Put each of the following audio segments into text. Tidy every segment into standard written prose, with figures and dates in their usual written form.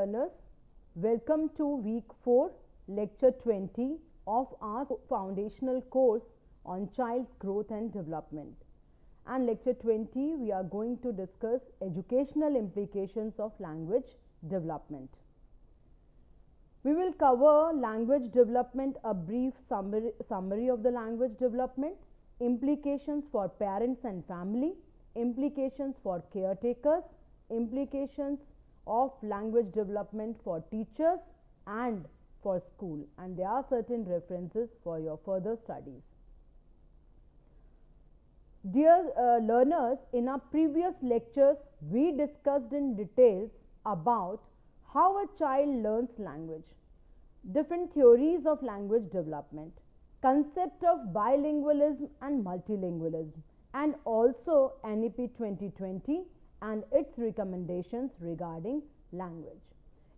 learners, welcome to week 4, lecture 20 of our foundational course on child's growth and development. And lecture 20 we are going to discuss educational implications of language development. We will cover language development, a brief summary of the language development, implications for parents and family, implications for caretakers, implications of language development for teachers and for school, and there are certain references for your further studies. Dear learners, in our previous lectures we discussed in details about how a child learns language, different theories of language development, concept of bilingualism and multilingualism, and also NEP 2020 and its recommendations regarding language.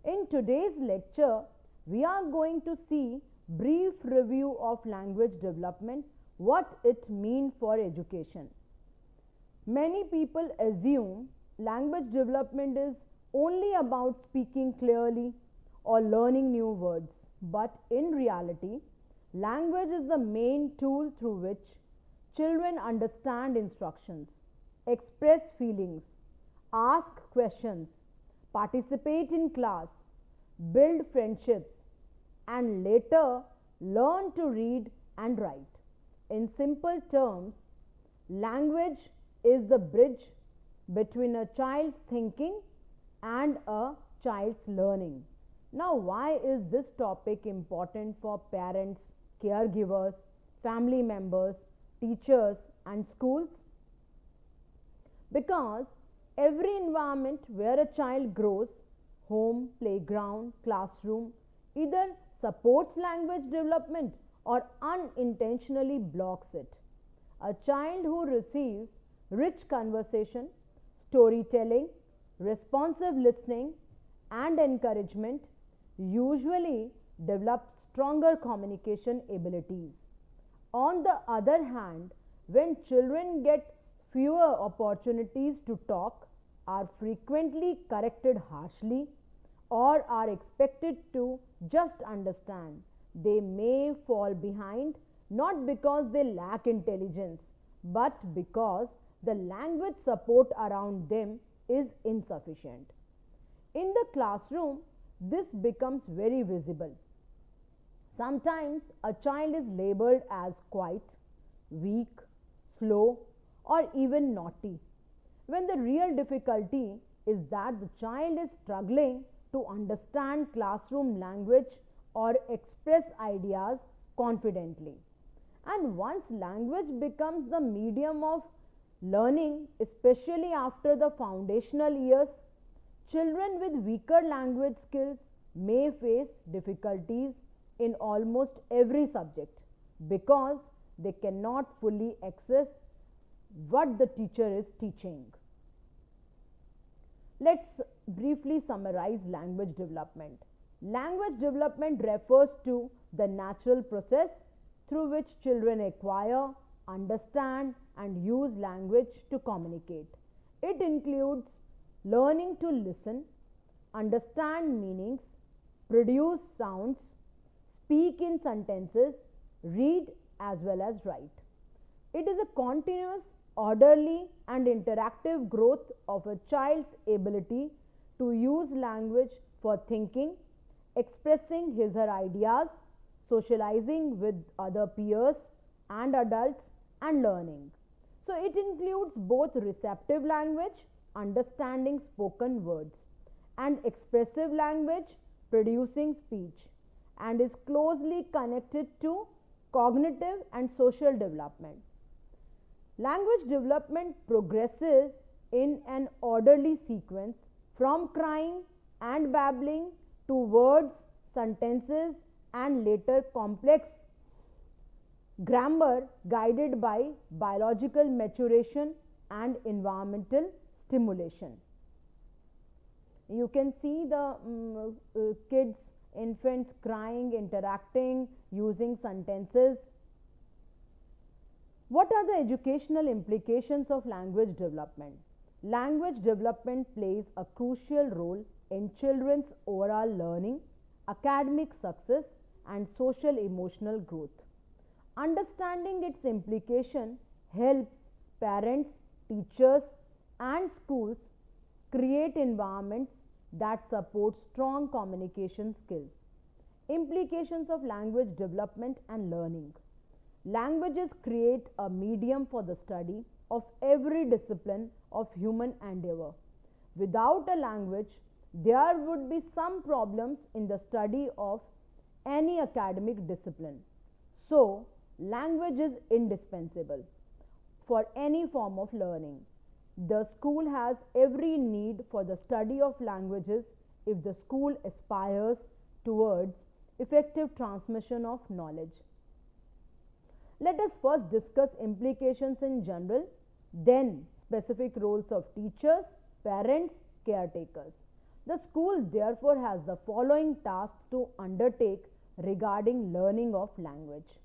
In today's lecture, we are going to see brief review of language development, what it means for education. Many people assume language development is only about speaking clearly or learning new words, but in reality, language is the main tool through which children understand instructions, express feelings, ask questions, participate in class, build friendships, and later learn to read and write. In simple terms, language is the bridge between a child's thinking and a child's learning. Now, why is this topic important for parents, caregivers, family members, teachers, and schools? Because every environment where a child grows, home, playground, classroom, either supports language development or unintentionally blocks it. A child who receives rich conversation, storytelling, responsive listening, and encouragement usually develops stronger communication abilities. On the other hand, when children get fewer opportunities to talk, are frequently corrected harshly, or are expected to just understand, they may fall behind, not because they lack intelligence, but because the language support around them is insufficient. In the classroom, this becomes very visible. Sometimes a child is labeled as quiet, weak, slow, or even naughty, when the real difficulty is that the child is struggling to understand classroom language or express ideas confidently. And once language becomes the medium of learning, especially after the foundational years, children with weaker language skills may face difficulties in almost every subject because they cannot fully access what the teacher is teaching. Let's briefly summarize language development. Language development refers to the natural process through which children acquire, understand, and use language to communicate. It includes learning to listen, understand meanings, produce sounds, speak in sentences, read as well as write. It is a continuous, orderly, and interactive growth of a child's ability to use language for thinking, expressing his or her ideas, socializing with other peers and adults, and learning. So it includes both receptive language, understanding spoken words, and expressive language, producing speech, and is closely connected to cognitive and social development. Language development progresses in an orderly sequence from crying and babbling to words, sentences, and later complex grammar, guided by biological maturation and environmental stimulation. You can see the kids, infants crying, interacting, using sentences. What are the educational implications of language development? Language development plays a crucial role in children's overall learning, academic success, and social emotional growth. Understanding its implication helps parents, teachers, and schools create environments that support strong communication skills. Implications of language development and learning. Languages create a medium for the study of every discipline of human endeavor. Without a language, there would be some problems in the study of any academic discipline. So, language is indispensable for any form of learning. The school has every need for the study of languages if the school aspires towards effective transmission of knowledge. Let us first discuss implications in general, then specific roles of teachers, parents, caretakers. The school therefore has the following tasks to undertake regarding learning of language.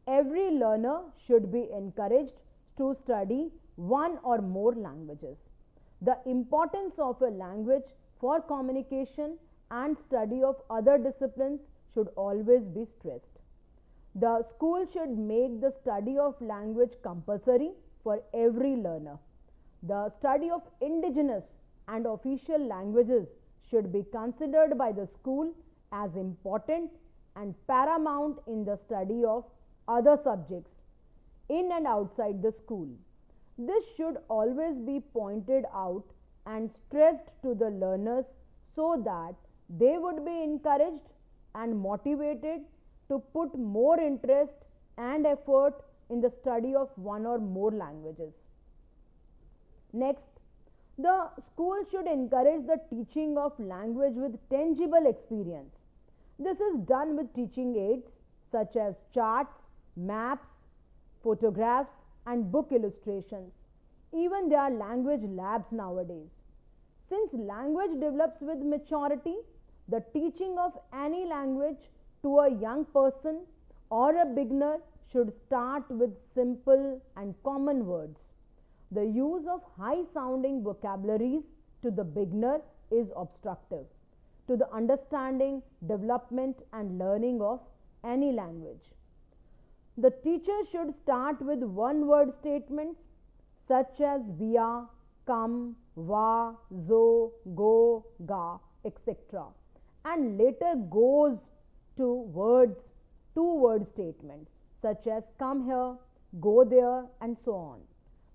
Every learner should be encouraged to study one or more languages. The importance of a language for communication and study of other disciplines should always be stressed. The school should make the study of language compulsory for every learner. The study of indigenous and official languages should be considered by the school as important and paramount in the study of other subjects in and outside the school. This should always be pointed out and stressed to the learners so that they would be encouraged and motivated to put more interest and effort in the study of one or more languages. Next, the school should encourage the teaching of language with tangible experience. This is done with teaching aids such as charts, maps, photographs, and book illustrations. Even there are language labs nowadays. Since language develops with maturity, the teaching of any language to a young person or a beginner should start with simple and common words. The use of high sounding vocabularies to the beginner is obstructive to the understanding, development, and learning of any language. The teacher should start with one word statements such as via, come, va, zo, go, ga, etc. and later goes to words, two word statements such as come here, go there, and so on.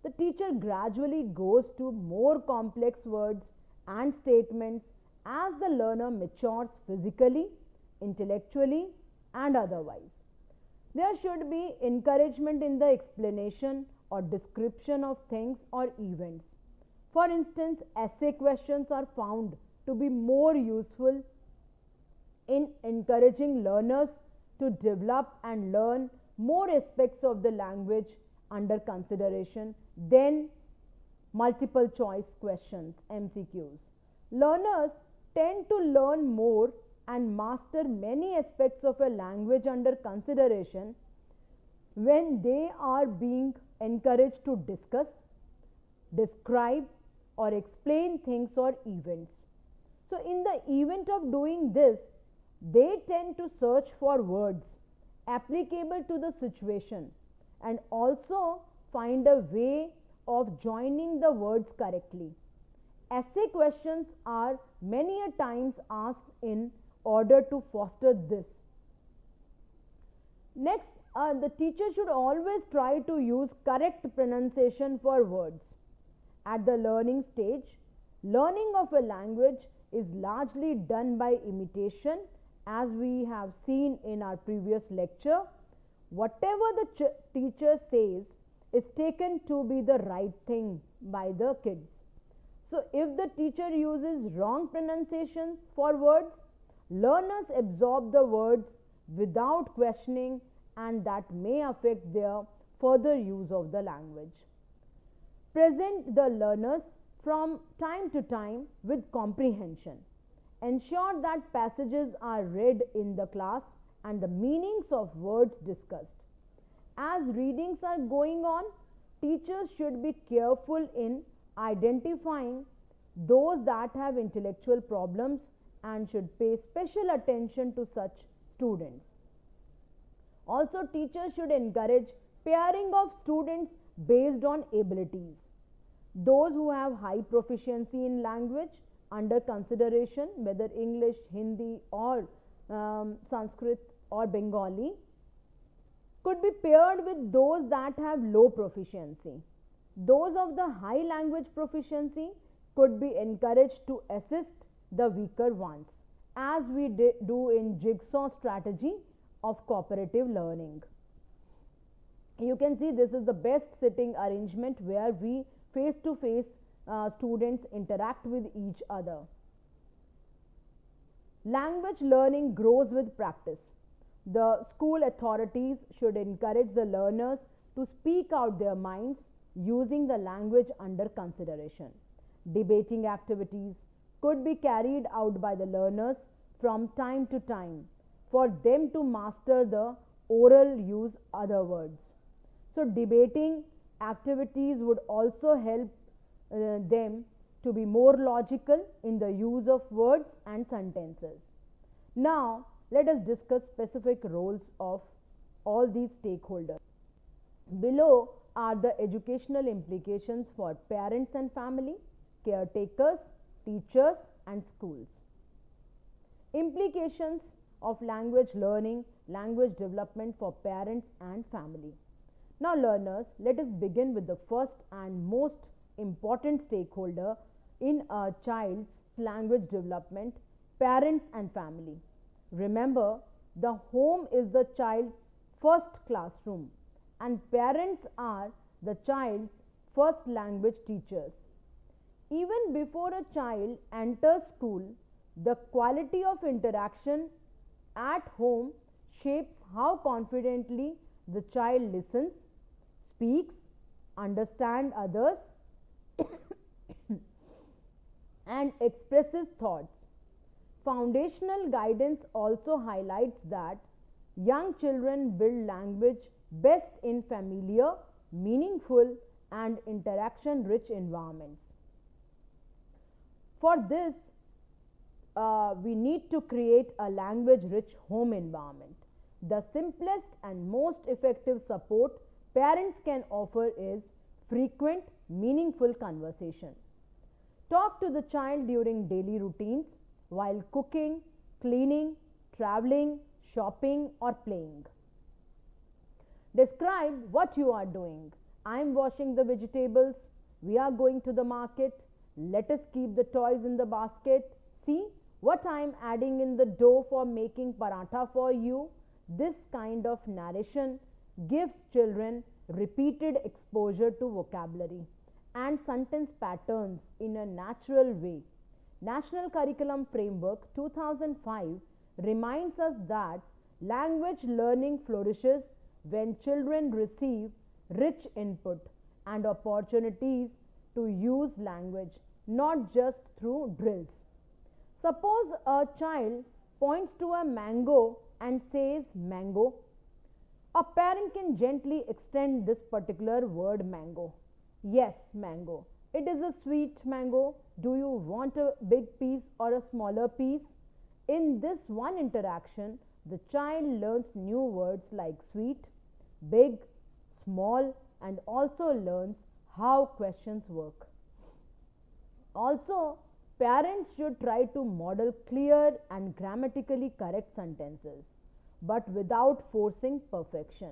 The teacher gradually goes to more complex words and statements as the learner matures physically, intellectually, and otherwise. There should be encouragement in the explanation or description of things or events. For instance, essay questions are found to be more useful in encouraging learners to develop and learn more aspects of the language under consideration than multiple choice questions, MCQs. Learners tend to learn more and master many aspects of a language under consideration when they are being encouraged to discuss, describe, or explain things or events. So, in the event of doing this, they tend to search for words applicable to the situation and also find a way of joining the words correctly. Essay questions are many a times asked in order to foster this. Next, the teacher should always try to use correct pronunciation for words. At the learning stage, learning of a language is largely done by imitation, as we have seen in our previous lecture. Whatever the teacher says is taken to be the right thing by the kids. So, if the teacher uses wrong pronunciations for words, learners absorb the words without questioning, and that may affect their further use of the language. Present the learners from time to time with comprehension. Ensure that passages are read in the class and the meanings of words discussed. As readings are going on, teachers should be careful in identifying those that have intellectual problems and should pay special attention to such students. Also, teachers should encourage pairing of students based on abilities. Those who have high proficiency in language under consideration, whether English, Hindi, or Sanskrit or Bengali, could be paired with those that have low proficiency. Those of the high language proficiency could be encouraged to assist the weaker ones, as we do in jigsaw strategy of cooperative learning. You can see this is the best sitting arrangement where we face to face students interact with each other. Language learning grows with practice. The school authorities should encourage the learners to speak out their minds using the language under consideration. Debating activities could be carried out by the learners from time to time for them to master the oral use other words. So debating activities would also help them to be more logical in the use of words and sentences. Now, let us discuss specific roles of all these stakeholders. Below are the educational implications for parents and family, caretakers, teachers, and schools. Implications of language learning, language development for parents and family. Now, learners, let us begin with the first and most important stakeholder in a child's language development, parents and family. Remember, the home is the child's first classroom and parents are the child's first language teachers. Even before a child enters school, the quality of interaction at home shapes how confidently the child listens, speaks, understands others and expresses thoughts. Foundational guidance also highlights that young children build language best in familiar, meaningful, and interaction rich environments. For this, we need to create a language rich home environment. The simplest and most effective support parents can offer is frequent, meaningful conversation. Talk to the child during daily routines while cooking, cleaning, traveling, shopping, or playing. Describe what you are doing. I am washing the vegetables. We are going to the market. Let us keep the toys in the basket. See what I am adding in the dough for making paratha for you. This kind of narration gives children repeated exposure to vocabulary and sentence patterns in a natural way. National Curriculum Framework 2005 reminds us that language learning flourishes when children receive rich input and opportunities to use language, not just through drills. Suppose a child points to a mango and says mango. A parent can gently extend this particular word mango. Yes, mango. It is a sweet mango. Do you want a big piece or a smaller piece? In this one interaction, the child learns new words like sweet, big, small, and also learns how questions work. Also, parents should try to model clear and grammatically correct sentences, but without forcing perfection.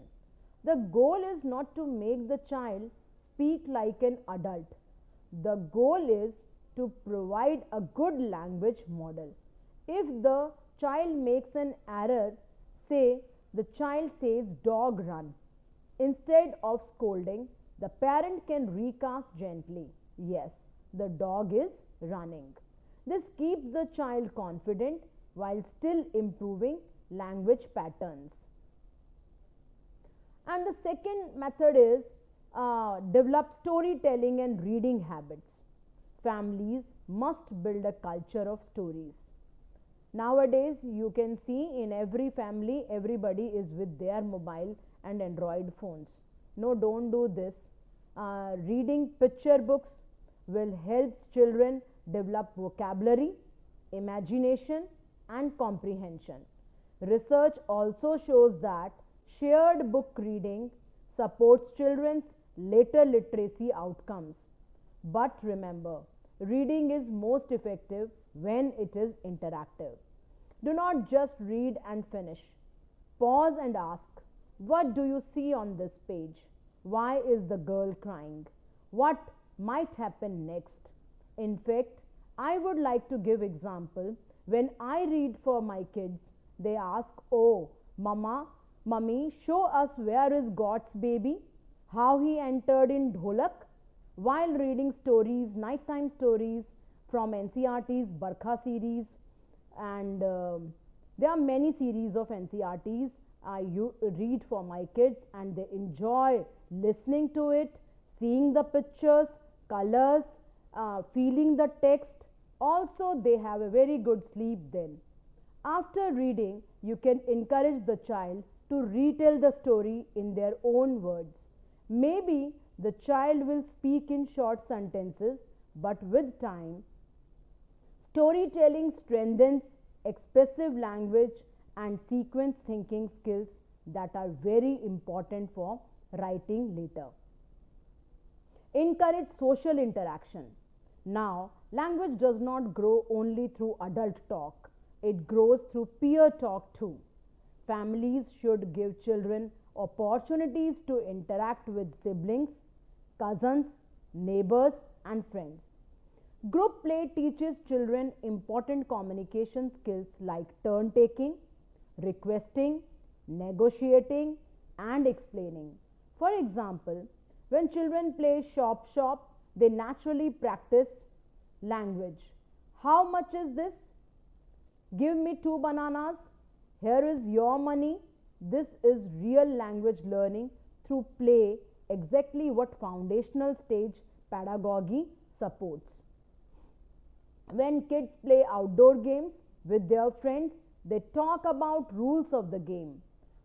The goal is not to make the child speak like an adult. The goal is to provide a good language model. If the child makes an error, say the child says dog run. Instead of scolding, the parent can recast gently. Yes, the dog is running. This keeps the child confident while still improving language patterns. And the second method is develop storytelling and reading habits. Families must build a culture of stories. Nowadays, you can see in every family, everybody is with their mobile and Android phones. No, don't do this. Reading picture books will help children develop vocabulary, imagination, and comprehension. Research also shows that shared book reading supports children's later literacy outcomes. But remember, reading is most effective when it is interactive. Do not just read and finish. Pause and ask, what do you see on this page? Why is the girl crying? What might happen next? In fact, I would like to give example. When I read for my kids, they ask, oh, Mama, Mummy, show us where is God's baby, how he entered in Dholak. While reading stories, nighttime stories from NCERT's Barkha series, and there are many series of NCERTs I read for my kids, and they enjoy listening to it, seeing the pictures, colors, feeling the text. Also, they have a very good sleep then. After reading, you can encourage the child to retell the story in their own words. Maybe the child will speak in short sentences, but with time, storytelling strengthens expressive language and sequence thinking skills that are very important for writing later. Encourage social interaction. Now, language does not grow only through adult talk, it grows through peer talk too. Families should give children opportunities to interact with siblings, cousins, neighbors, and friends. Group play teaches children important communication skills like turn taking, requesting, negotiating, and explaining. For example, when children play shop shop, they naturally practice language. How much is this? Give me 2 bananas. Here is your money. This is real language learning through play, exactly what foundational stage pedagogy supports. When kids play outdoor games with their friends, they talk about rules of the game.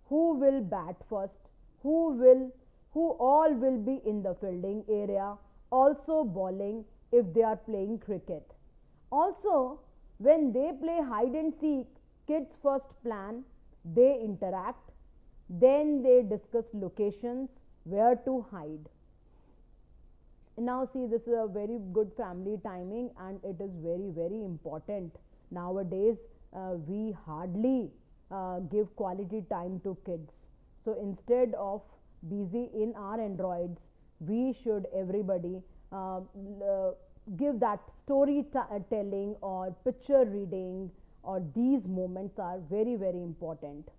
Who will bat first? Who all will be in the fielding area, also bowling if they are playing cricket. Also, when they play hide and seek, kids first plan, they interact, then they discuss locations where to hide. Now see, this is a very good family timing, and it is very, very important. Nowadays, we hardly give quality time to kids. So instead of busy in our androids, we should everybody give that story telling or picture reading, or these moments are very, very important.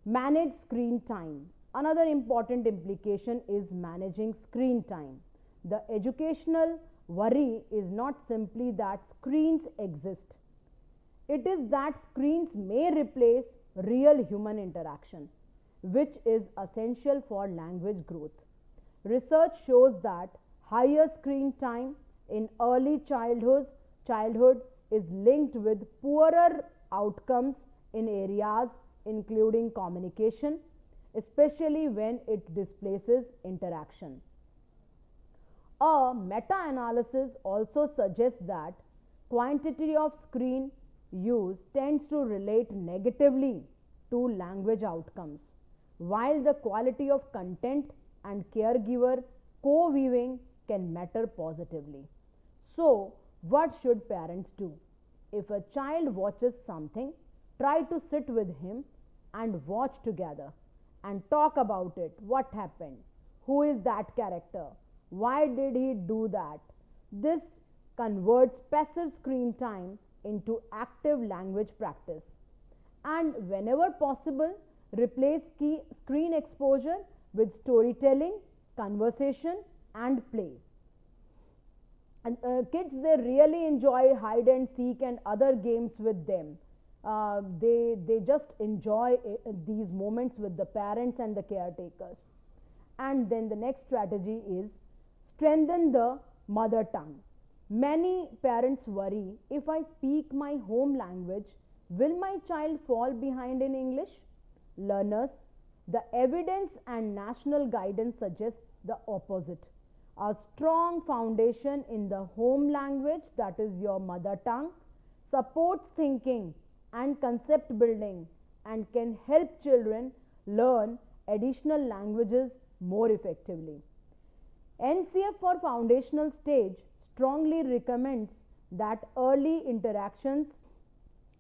Manage screen time. Another important implication is managing screen time. The educational worry is not simply that screens exist. It is that screens may replace real human interaction, which is essential for language growth. Research shows that higher screen time in early childhood is linked with poorer outcomes in areas including communication, especially when it displaces interaction. A meta-analysis also suggests that quantity of screen use tends to relate negatively to language outcomes, while the quality of content and caregiver co-viewing can matter positively. So, what should parents do? If a child watches something, try to sit with him and watch together and talk about it. What happened? Who is that character? Why did he do that? This converts passive screen time into active language practice. And whenever possible, replace screen exposure with storytelling, conversation, and play. And kids, they really enjoy hide and seek and other games with them. They just enjoy these moments with the parents and the caretakers. And then the next strategy is strengthen the mother tongue. Many parents worry, if I speak my home language, will my child fall behind in English? Learners, the evidence and national guidance suggest the opposite. A strong foundation in the home language, that is your mother tongue, supports thinking and concept building and can help children learn additional languages more effectively. NCF for foundational stage strongly recommends that early interactions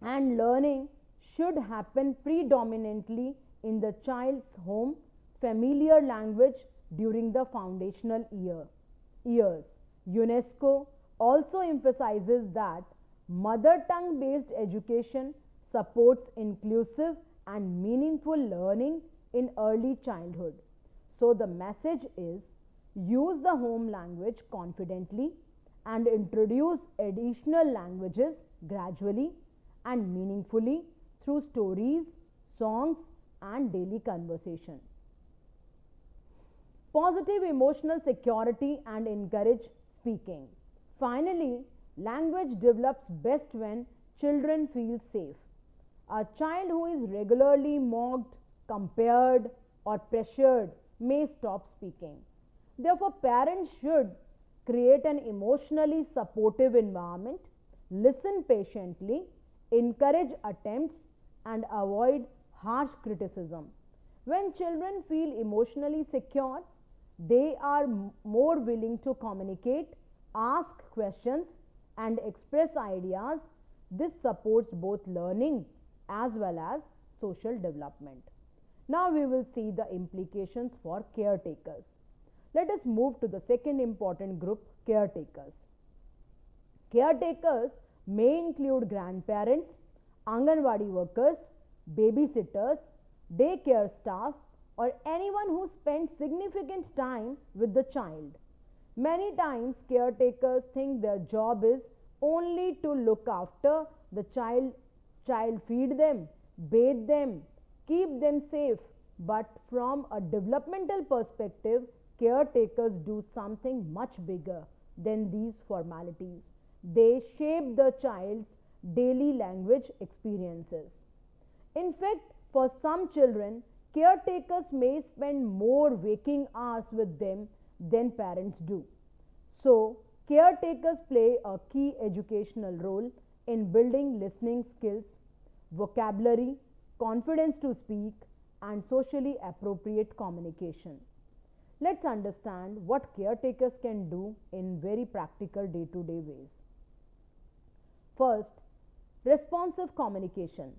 and learning should happen predominantly in the child's home familiar language during the foundational years. UNESCO also emphasizes that mother tongue based education supports inclusive and meaningful learning in early childhood. So the message is, use the home language confidently and introduce additional languages gradually and meaningfully through stories, songs, and daily conversation. Positive emotional security and encourage speaking. Finally, language develops best when children feel safe. A child who is regularly mocked, compared, or pressured may stop speaking. Therefore, parents should create an emotionally supportive environment, listen patiently, encourage attempts, and avoid harsh criticism. When children feel emotionally secure, they are more willing to communicate, ask questions, and express ideas. This supports both learning as well as social development. Now we will see the implications for caretakers. Let us move to the second important group, caretakers. Caretakers may include grandparents, Anganwadi workers, babysitters, daycare staff, or anyone who spends significant time with the child. Many times caretakers think their job is only to look after the child, feed them, bathe them, keep them safe. But from a developmental perspective, caretakers do something much bigger than these formalities. They shape the child's daily language experiences. In fact, for some children, caretakers may spend more waking hours with them than parents do. So, caretakers play a key educational role in building listening skills, vocabulary, confidence to speak, and socially appropriate communication. Let's understand what caretakers can do in very practical day-to-day ways. First, responsive communication.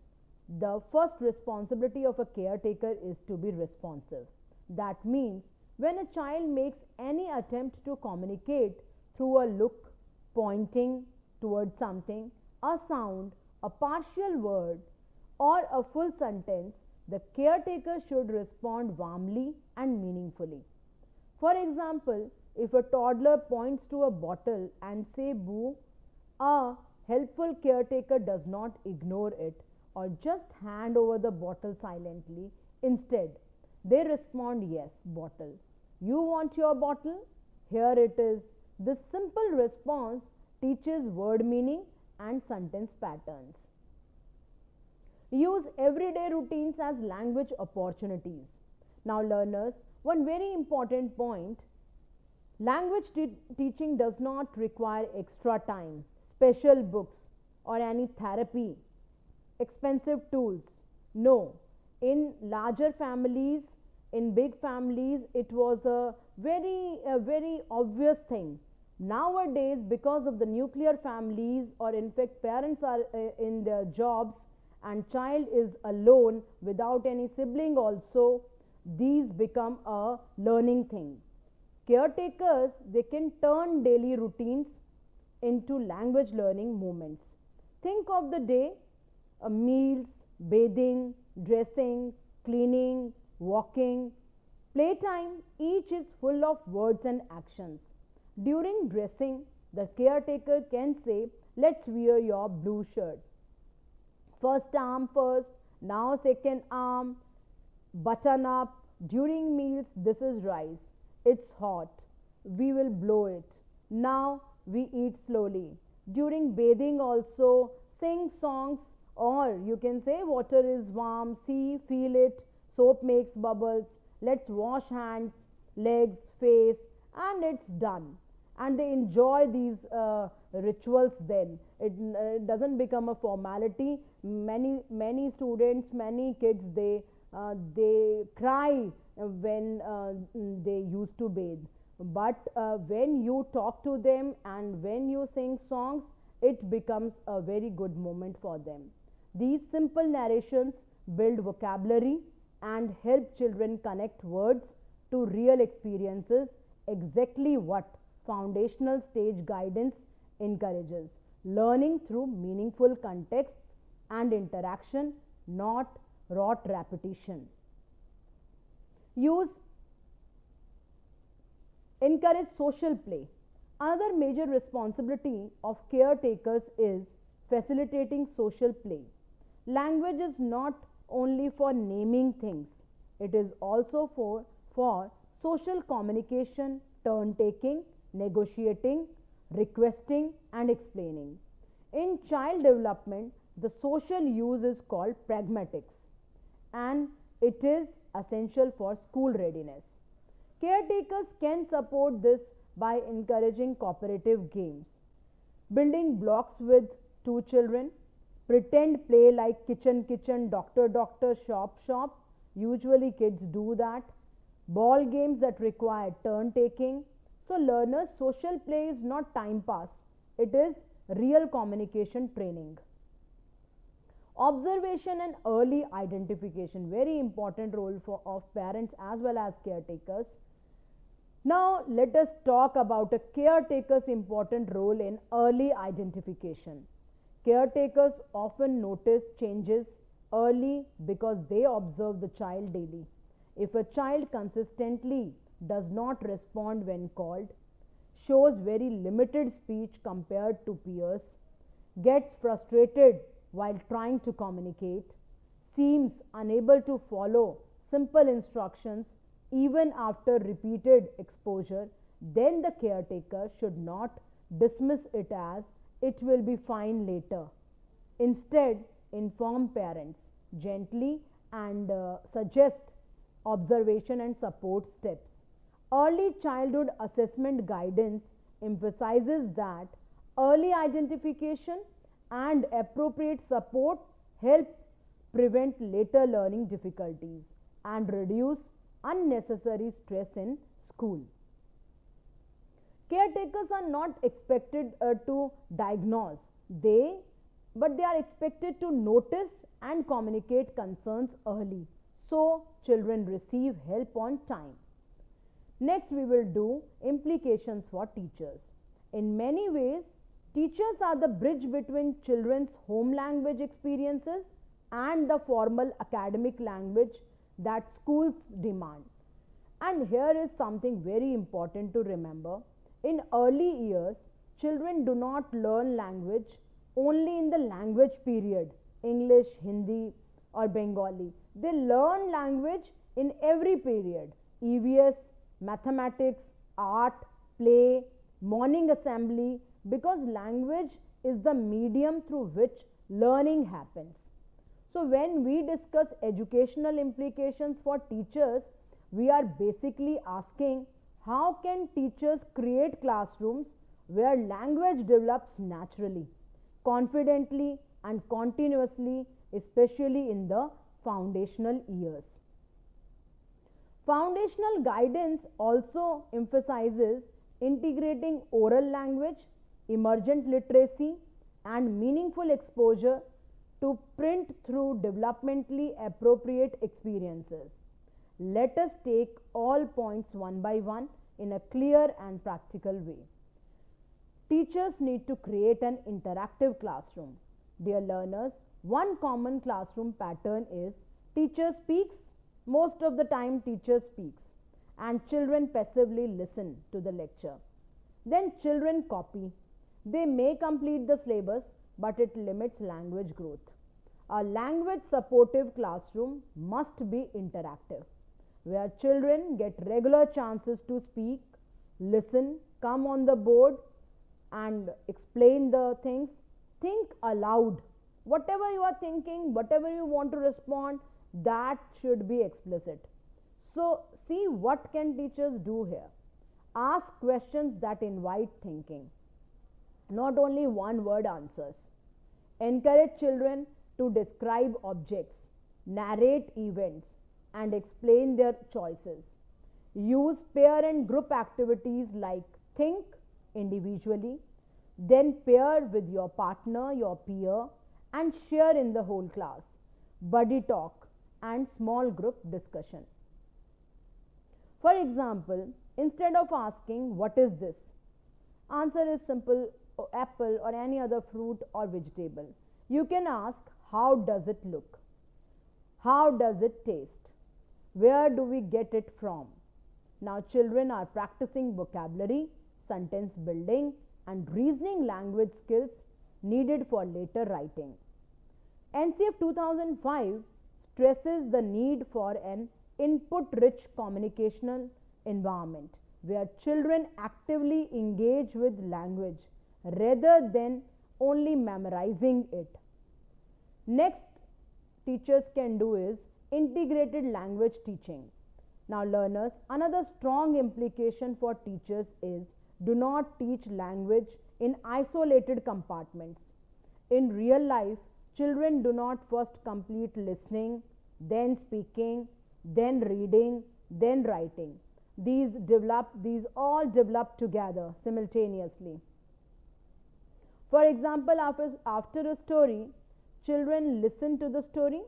The first responsibility of a caretaker is to be responsive. That means when a child makes any attempt to communicate through a look, pointing towards something, a sound, a partial word, or a full sentence, the caretaker should respond warmly and meaningfully. For example, if a toddler points to a bottle and say boo, a helpful caretaker does not ignore it or just hand over the bottle silently. Instead, they respond, yes, bottle. You want your bottle? Here it is. This simple response teaches word meaning and sentence patterns. Use everyday routines as language opportunities. Now learners, one very important point, language teaching does not require extra time, special books, or any therapy, expensive tools. No, in larger families, in big families, it was a very obvious thing. Nowadays, because of the nuclear families, or in fact parents are in their jobs and child is alone without any sibling also, these become a learning thing. Caretakers, they can turn daily routines into language learning moments. Think of the day, meals, bathing, dressing, cleaning, walking, playtime, each is full of words and actions. During dressing, the caretaker can say, let's wear your blue shirt. First arm first, now second arm, button up. During meals, this is rice. It's hot. We will blow it. Now we eat slowly. During bathing also, sing songs, or you can say water is warm, see, feel it, soap makes bubbles. Let's wash hands, legs, face, and it's done, and they enjoy these rituals. Then it doesn't become a formality. Many students, many kids, they cry when they used to bathe, but when you talk to them and when you sing songs, it becomes a very good moment for them. These simple narrations build vocabulary and help children connect words to real experiences, exactly what foundational stage guidance encourages. Learning through meaningful context and interaction, not rote repetition. Use Encourage social play. Another major responsibility of caretakers is facilitating social play. Language is not only for naming things, it is also for social communication, turn taking, negotiating, requesting, and explaining. In child development, the social use is called pragmatics, and it is essential for school readiness. Caretakers can support this by encouraging cooperative games, building blocks with two children, pretend play like kitchen kitchen, doctor doctor, shop shop. Usually kids do that. Ball games that require turn taking. So learners' social play is not time pass, it is real communication training. Observation and early identification, very important role of parents as well as caretakers. Now let us talk about a caretaker's important role in early identification. Caretakers often notice changes early because they observe the child daily. If a child consistently does not respond when called, shows very limited speech compared to peers, gets frustrated while trying to communicate, seems unable to follow simple instructions even after repeated exposure, then the caretaker should not dismiss it as it will be fine later. Instead, inform parents gently and suggest observation and support steps. Early childhood assessment guidance emphasizes that early identification and appropriate support help prevent later learning difficulties and reduce unnecessary stress in school. Caretakers are not expected to diagnose, but they are expected to notice and communicate concerns early, so children receive help on time. Next, we will do implications for teachers. In many ways, teachers are the bridge between children's home language experiences and the formal academic language that schools demand. And here is something very important to remember. In early years, children do not learn language only in the language period, English, Hindi, or Bengali. They learn language in every period: EVS, mathematics, art, play, morning assembly, because language is the medium through which learning happens. So when we discuss educational implications for teachers, we are basically asking, how can teachers create classrooms where language develops naturally, confidently, and continuously, especially in the foundational years. Foundational guidance also emphasizes integrating oral language, emergent literacy, and meaningful exposure to print through developmentally appropriate experiences. Let us take all points one by one in a clear and practical way. Teachers need to create an interactive classroom. Dear learners, one common classroom pattern is teacher speaks, most of the time teacher speaks, and children passively listen to the lecture. Then children copy. They may complete the syllabus, but it limits language growth. A language supportive classroom must be interactive, where children get regular chances to speak, listen, come on the board and explain the things. Think aloud. Whatever you are thinking, whatever you want to respond, that should be explicit. So see what can teachers do here. Ask questions that invite thinking, not only one word answers. Encourage children to describe objects, narrate events, and explain their choices. Use pair and group activities like think individually, then pair with your partner, your peer, and share in the whole class. Buddy talk and small group discussion. For example, instead of asking, "What is this?" answer is simple: apple or any other fruit or vegetable. You can ask, "How does it look? How does it taste? Where do we get it from?" Now children are practicing vocabulary, sentence building, and reasoning language skills needed for later writing. NCF 2005 stresses the need for an input-rich communicational environment where children actively engage with language rather than only memorizing it. Next, teachers can do is integrated language teaching. Now learners, another strong implication for teachers is do not teach language in isolated compartments. In real life, children do not first complete listening, then speaking, then reading, then writing. These all develop together simultaneously. For example, after a story, children listen to the story,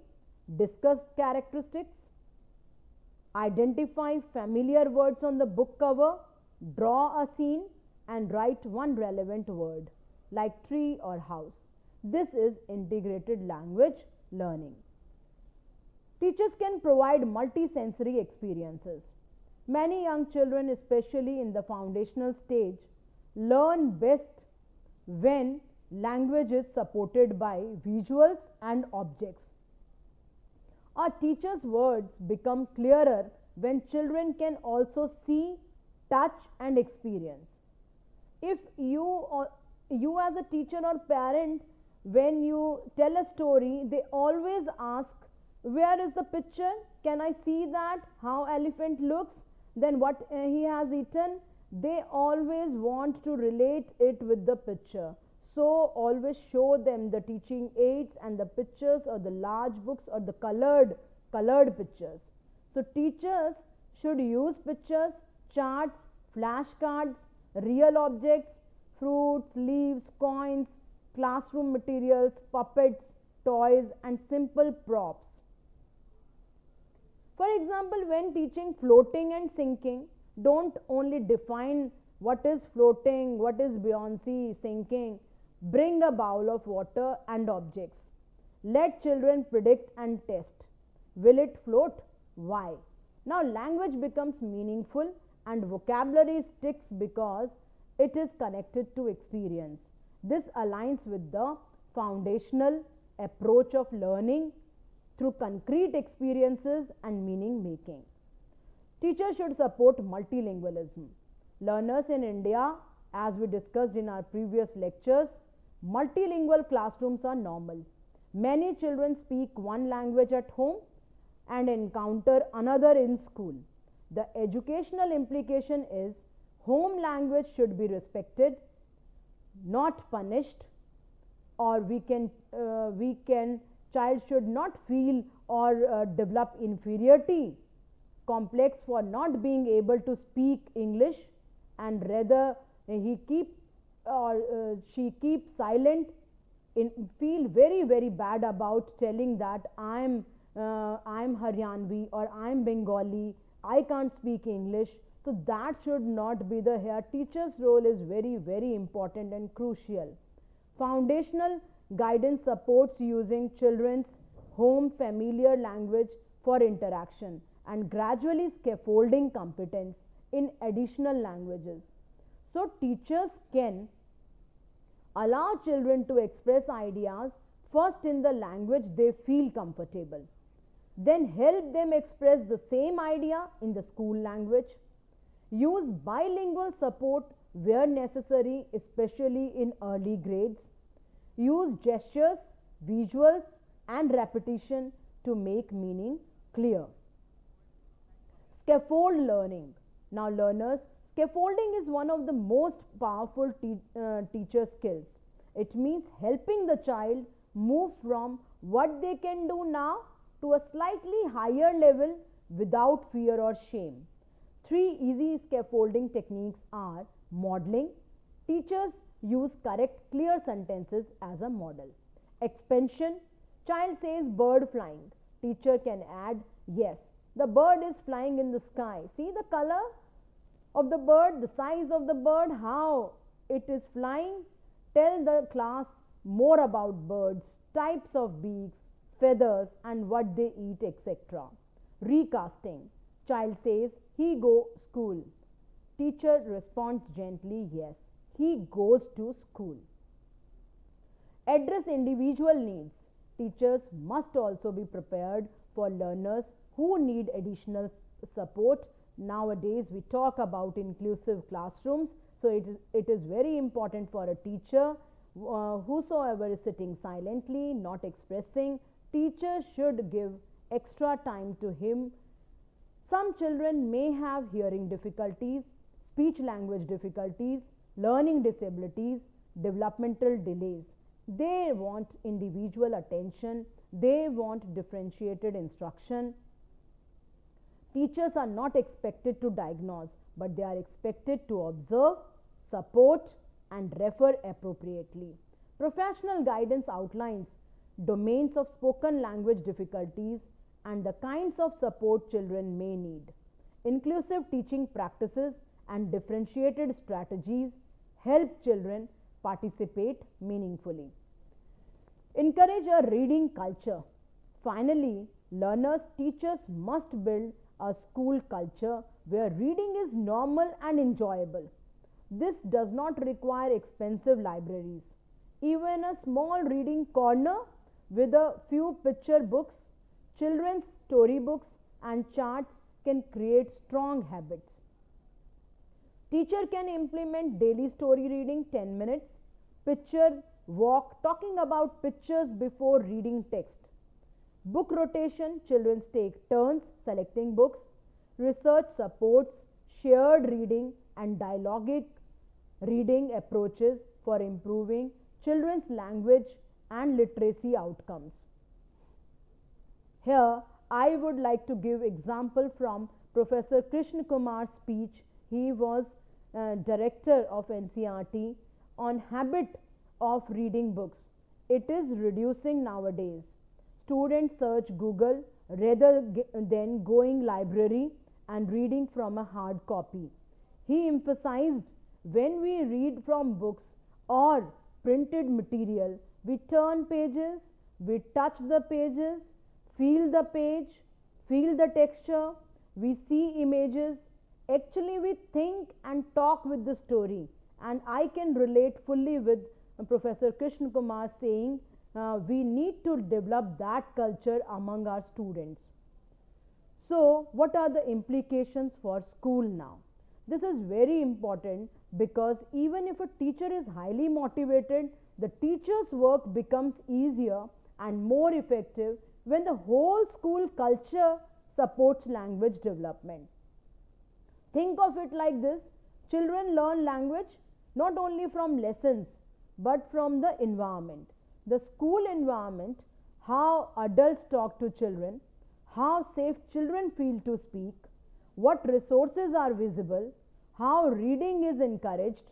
discuss characteristics, identify familiar words on the book cover, draw a scene, and write one relevant word like tree or house. This is integrated language learning. Teachers can provide multisensory experiences. Many young children, especially in the foundational stage, learn best when language is supported by visuals and objects. A teacher's words become clearer when children can also see, touch, and experience. If you as a teacher or parent, when you tell a story, they always ask, "Where is the picture? Can I see that? How elephant looks? Then what he has eaten?" They always want to relate it with the picture. So always show them the teaching aids and the pictures or the large books or the colored pictures. So teachers should use pictures, charts, flashcards, real objects, fruits, leaves, coins, classroom materials, puppets, toys, and simple props. For example, when teaching floating and sinking, don't only define what is floating, what is buoyancy, sinking. Bring a bowl of water and objects. Let children predict and test. Will it float? Why? Now language becomes meaningful and vocabulary sticks because it is connected to experience. This aligns with the foundational approach of learning through concrete experiences and meaning making. Teachers should support multilingualism. Learners in India, as we discussed in our previous lectures, multilingual classrooms are normal. Many children speak one language at home and encounter another in school. The educational implication is home language should be respected, not punished, or child should not feel or develop inferiority complex for not being able to speak English, and rather he keep or she keeps silent, feel very bad about telling that I'm Haryanvi or I'm Bengali, I can't speak English. So that should not be the here. Teacher's role is very important and crucial. Foundational guidance supports using children's home familiar language for interaction and gradually scaffolding competence in additional languages. So teachers can allow children to express ideas first in the language they feel comfortable, then help them express the same idea in the school language. Use bilingual support where necessary, especially in early grades. Use gestures, visuals, and repetition to make meaning clear. Scaffold learning. Now learners, Scaffolding is one of the most powerful teacher skills. It means helping the child move from what they can do now to a slightly higher level without fear or shame. Three easy scaffolding techniques are modeling. Teachers use correct, clear sentences as a model. Expansion. Child says bird flying. Teacher can add, yes, the bird is flying in the sky. See the color of the bird, the size of the bird, how it is flying. Tell the class more about birds, types of beaks, feathers, and what they eat, etc. Recasting. Child says, he go school. Teacher responds gently, yes, he goes to school. Address individual needs. Teachers must also be prepared for learners who need additional support. Nowadays we talk about inclusive classrooms, so it is very important for a teacher whosoever is sitting silently, not expressing, teacher should give extra time to him. Some children may have hearing difficulties, speech language difficulties, learning disabilities, developmental delays. They want individual attention, they want differentiated instruction. Teachers are not expected to diagnose, but they are expected to observe, support, and refer appropriately. Professional guidance outlines domains of spoken language difficulties and the kinds of support children may need. Inclusive teaching practices and differentiated strategies help children participate meaningfully. Encourage a reading culture. Finally, learners, teachers must build a school culture where reading is normal and enjoyable. This does not require expensive libraries. Even a small reading corner with a few picture books, children's storybooks, and charts can create strong habits. Teacher can implement daily story reading 10 minutes, picture walk, talking about pictures before reading text. Book rotation, children take turns selecting books. Research supports shared reading and dialogic reading approaches for improving children's language and literacy outcomes. Here, I would like to give example from Professor Krishna Kumar's speech. He was director of NCERT on habit of reading books. It is reducing nowadays. Students search Google rather than going library and reading from a hard copy. He emphasized when we read from books or printed material, we turn pages, we touch the pages, feel the page, feel the texture, we see images. Actually, we think and talk with the story. And I can relate fully with Professor Krishna Kumar saying we need to develop that culture among our students. So, what are the implications for school now? This is very important because even if a teacher is highly motivated, the teacher's work becomes easier and more effective when the whole school culture supports language development. Think of it like this: children learn language not only from lessons but from the environment. The school environment, how adults talk to children, how safe children feel to speak, what resources are visible, how reading is encouraged,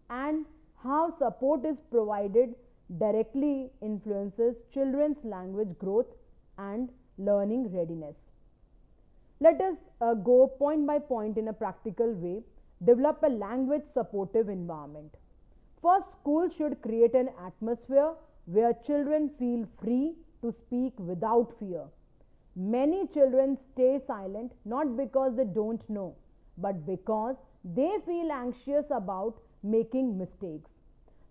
and how support is provided directly influences children's language growth and learning readiness. Let us go point by point in a practical way. Develop a language supportive environment. First, school should create an atmosphere where children feel free to speak without fear. Many children stay silent not because they don't know, but because they feel anxious about making mistakes.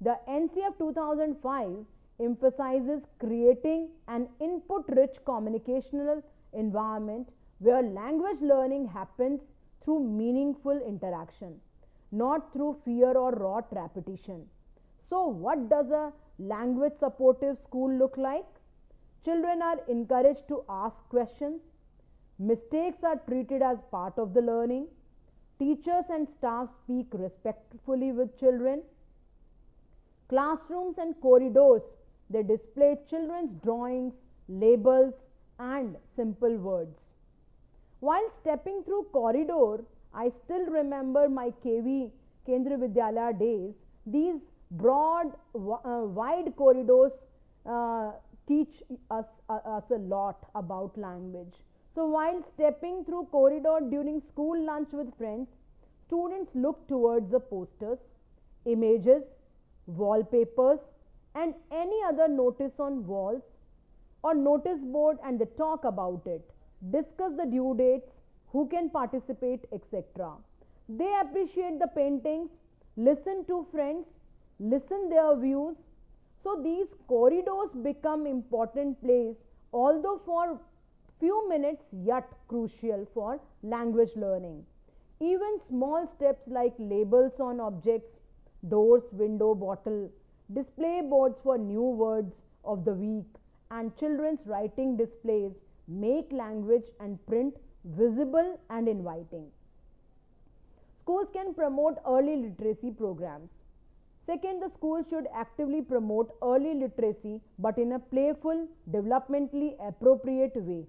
The NCF 2005 emphasizes creating an input-rich communicational environment where language learning happens through meaningful interaction, not through fear or rote repetition. So, what does a language supportive school look like? Children are encouraged to ask questions. Mistakes are treated as part of the learning. Teachers and staff speak respectfully with children. Classrooms and corridors, they display children's drawings, labels, and simple words. While stepping through corridor, I still remember my KV Kendra Vidyalaya days. These broad, wide corridors teach us a lot about language. So while stepping through corridor during school lunch with friends, students look towards the posters, images, wallpapers, and any other notice on walls or notice board, and they talk about it, discuss the due dates, who can participate, etc. They appreciate the paintings, listen to friends, listen their views. So these corridors become important place, although for few minutes, yet crucial for language learning. Even small steps like labels on objects, doors, window, bottle, display boards for new words of the week, and children's writing displays make language and print visible and inviting. Schools can promote early literacy programs. Second, the school should actively promote early literacy but in a playful, developmentally appropriate way.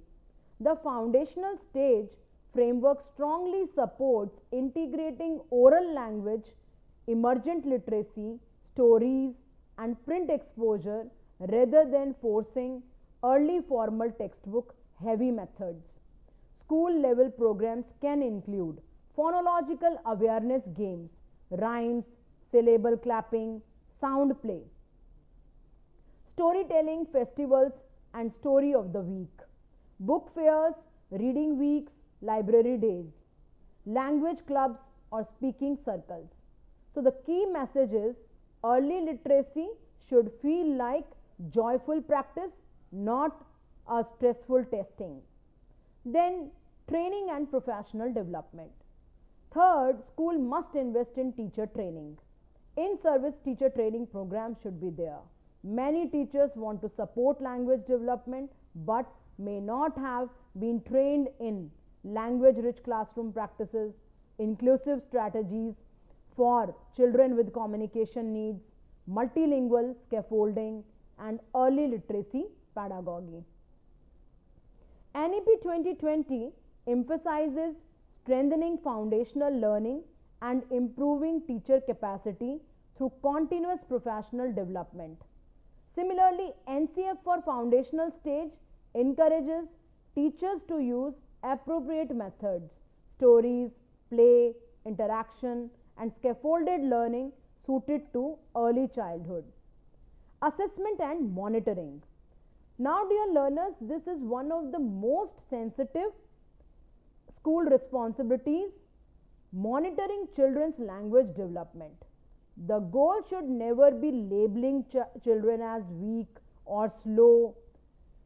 The foundational stage framework strongly supports integrating oral language, emergent literacy, stories, and print exposure rather than forcing early formal textbook heavy methods. School level programs can include phonological awareness games, rhymes, syllable clapping, sound play, storytelling festivals and story of the week, book fairs, reading weeks, library days, language clubs or speaking circles. So the key message is early literacy should feel like joyful practice, not a stressful testing. Then training and professional development. Third, school must invest in teacher training. In-service teacher training programs should be there. Many teachers want to support language development but may not have been trained in language-rich classroom practices, inclusive strategies for children with communication needs, multilingual scaffolding, and early literacy pedagogy. NEP 2020 emphasizes strengthening foundational learning and improving teacher capacity through continuous professional development. Similarly, NCF for foundational stage encourages teachers to use appropriate methods, stories, play, interaction, and scaffolded learning suited to early childhood. Assessment and monitoring. Now, dear learners, this is one of the most sensitive school responsibilities, monitoring children's language development. The goal should never be labeling children as weak or slow.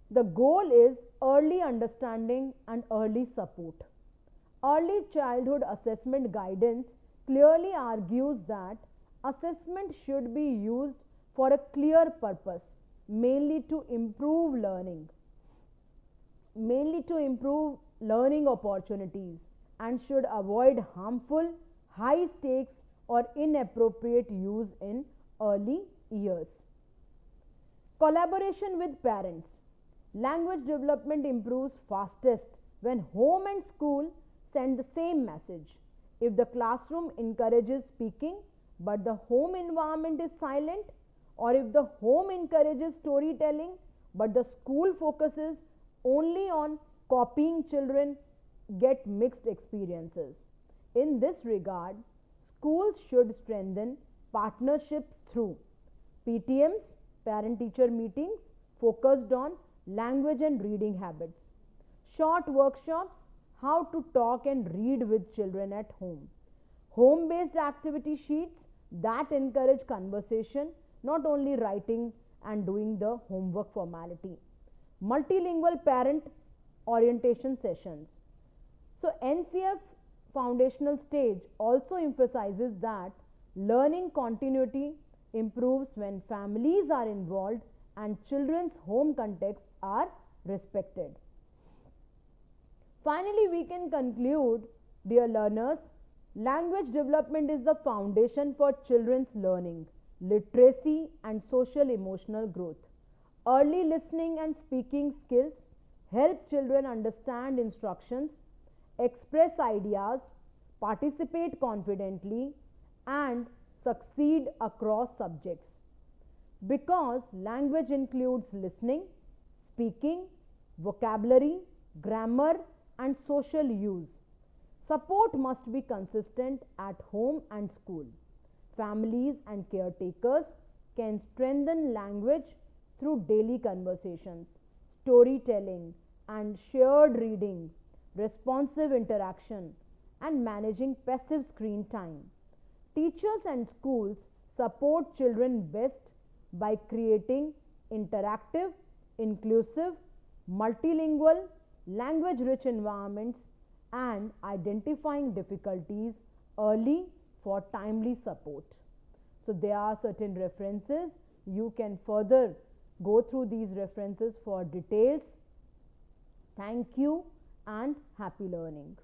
The goal is early understanding and early support. Early childhood assessment guidance clearly argues that assessment should be used for a clear purpose, mainly to improve learning opportunities, and should avoid harmful, high stakes or inappropriate use in early years. Collaboration with parents. Language development improves fastest when home and school send the same message. If the classroom encourages speaking but the home environment is silent, or if the home encourages storytelling but the school focuses only on copying, children get mixed experiences. In this regard, schools should strengthen partnerships through PTMs, parent-teacher meetings focused on language and reading habits, short workshops, how to talk and read with children at home, home-based activity sheets that encourage conversation, not only writing and doing the homework formality, multilingual parent orientation sessions. So NCF foundational stage also emphasizes that learning continuity improves when families are involved and children's home contexts are respected. Finally, we can conclude, dear learners, Language development is the foundation for children's learning, literacy, and social emotional growth. Early listening and speaking skills help children understand instructions, express ideas, participate confidently, and succeed across subjects. Because language includes listening, speaking, vocabulary, grammar, and social use. Support must be consistent at home and school. Families and caretakers can strengthen language through daily conversations, storytelling, and shared reading, responsive interaction, and managing passive screen time. Teachers and schools support children best by creating interactive, inclusive, multilingual, language rich environments and identifying difficulties early for timely support. So, there are certain references. You can further go through these references for details. Thank you and happy learning.